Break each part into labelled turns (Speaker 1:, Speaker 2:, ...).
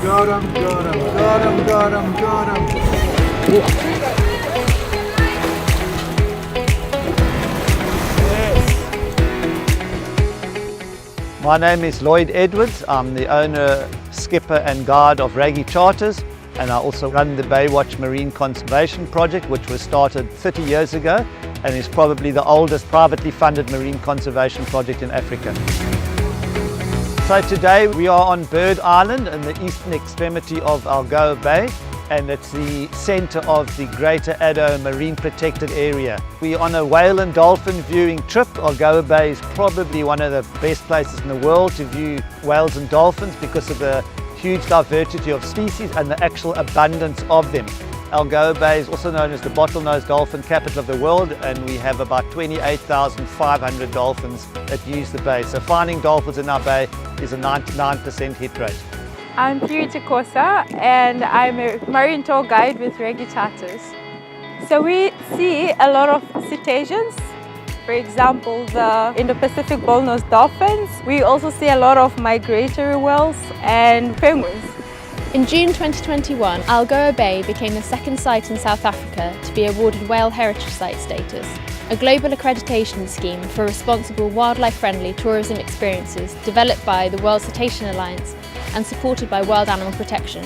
Speaker 1: Got him, got him, got him, got him, got him.
Speaker 2: My name is Lloyd Edwards. I'm the owner, skipper and guide of Raggy Charters, and I also run the Baywatch Marine Conservation Project, which was started 30 years ago and is probably the oldest privately funded marine conservation project in Africa. So today we are on Bryde Island in the eastern extremity of Algoa Bay, and it's the centre of the Greater Addo Marine Protected Area. We're on a whale and dolphin viewing trip. Algoa Bay is probably one of the best places in the world to view whales and dolphins because of the huge diversity of species and the actual abundance of them. Algoa Bay is also known as the bottlenose dolphin capital of the world, and we have about 28,500 dolphins that use the bay. So finding dolphins in our bay is a 99% hit rate.
Speaker 3: I'm Purity Kosa and I'm a marine tour guide with Raggy Charters. So we see a lot of cetaceans, for example the Indo-Pacific bottlenose dolphins. We also see a lot of migratory whales and penguins.
Speaker 4: In June 2021, Algoa Bay became the second site in South Africa to be awarded Whale Heritage Site status, a global accreditation scheme for responsible wildlife-friendly tourism experiences developed by the World Cetacean Alliance and supported by World Animal Protection.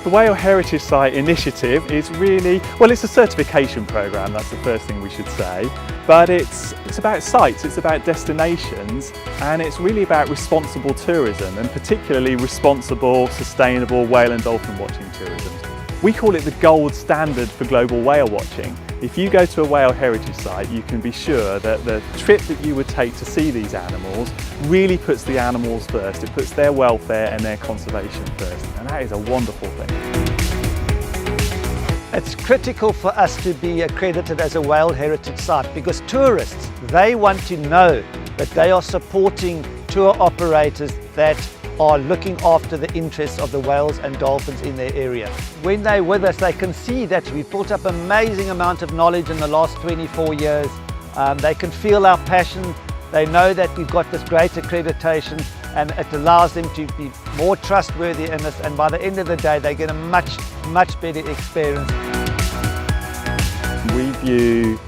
Speaker 5: The Whale Heritage Site initiative is really, well, it's a certification programme, that's the first thing we should say, but it's about sites, it's about destinations, and it's really about responsible tourism, and particularly responsible, sustainable whale and dolphin watching tourism. We call it the gold standard for global whale watching. If you go to a Whale Heritage Site, you can be sure that the trip that you would take to see these animals really puts the animals first. It puts their welfare and their conservation first, and that is a wonderful thing.
Speaker 2: It's critical for us to be accredited as a Whale Heritage Site because tourists, they want to know that they are supporting tour operators that are looking after the interests of the whales and dolphins in their area. When they're with us, they can see that we've built up an amazing amount of knowledge in the last 24 years. They can feel our passion. They know that we've got this great accreditation, and it allows them to be more trustworthy in this, and by the end of the day they get a much better experience.
Speaker 5: We view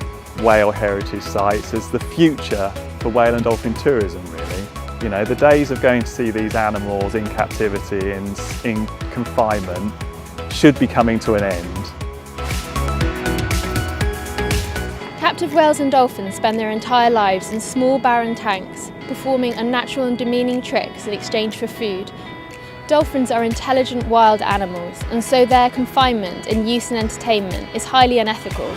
Speaker 5: Whale Heritage Sites as the future for whale and dolphin tourism, really. You know, the days of going to see these animals in captivity and in confinement should be coming to an end.
Speaker 4: Captive whales and dolphins spend their entire lives in small barren tanks, performing unnatural and demeaning tricks in exchange for food. Dolphins are intelligent wild animals, and so their confinement and use in entertainment is highly unethical.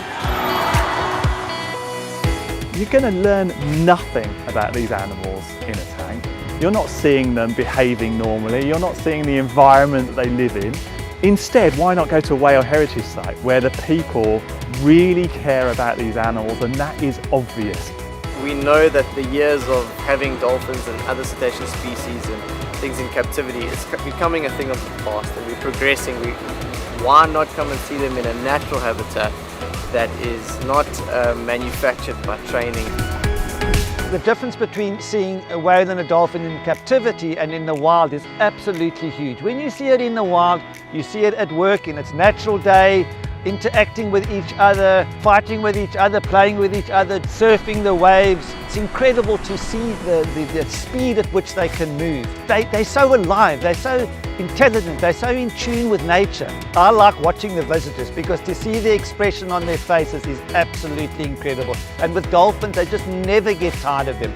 Speaker 5: You're going to learn nothing about these animals in a tank. You're not seeing them behaving normally, you're not seeing the environment that they live in. Instead, why not go to a Whale Heritage Site where the people really care about these animals, and that is obvious.
Speaker 6: We know that the years of having dolphins and other cetacean species and things in captivity is becoming a thing of the past, and we're progressing. Why not come and see them in a natural habitat that is not manufactured by training?
Speaker 2: The difference between seeing a whale and a dolphin in captivity and in the wild is absolutely huge. When you see it in the wild, you see it at work in its natural day, interacting with each other, fighting with each other, playing with each other, surfing the waves. It's incredible to see the speed at which they can move. They're so alive, they're so intelligent, they're so in tune with nature. I like watching the visitors because to see the expression on their faces is absolutely incredible. And with dolphins, they just never get tired of them.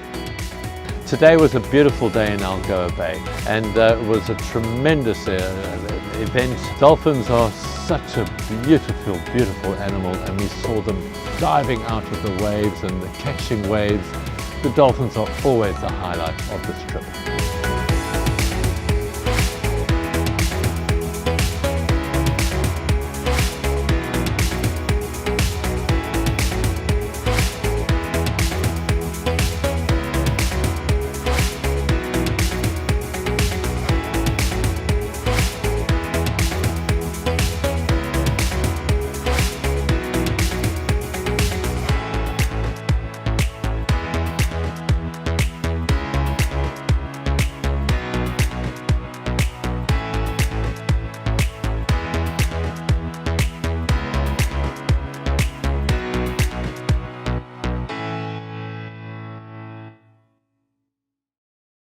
Speaker 7: Today was a beautiful day in Algoa Bay, and it was a tremendous event. Dolphins are such a beautiful animal, and we saw them diving out of the waves and catching waves. The dolphins are always the highlight of this trip.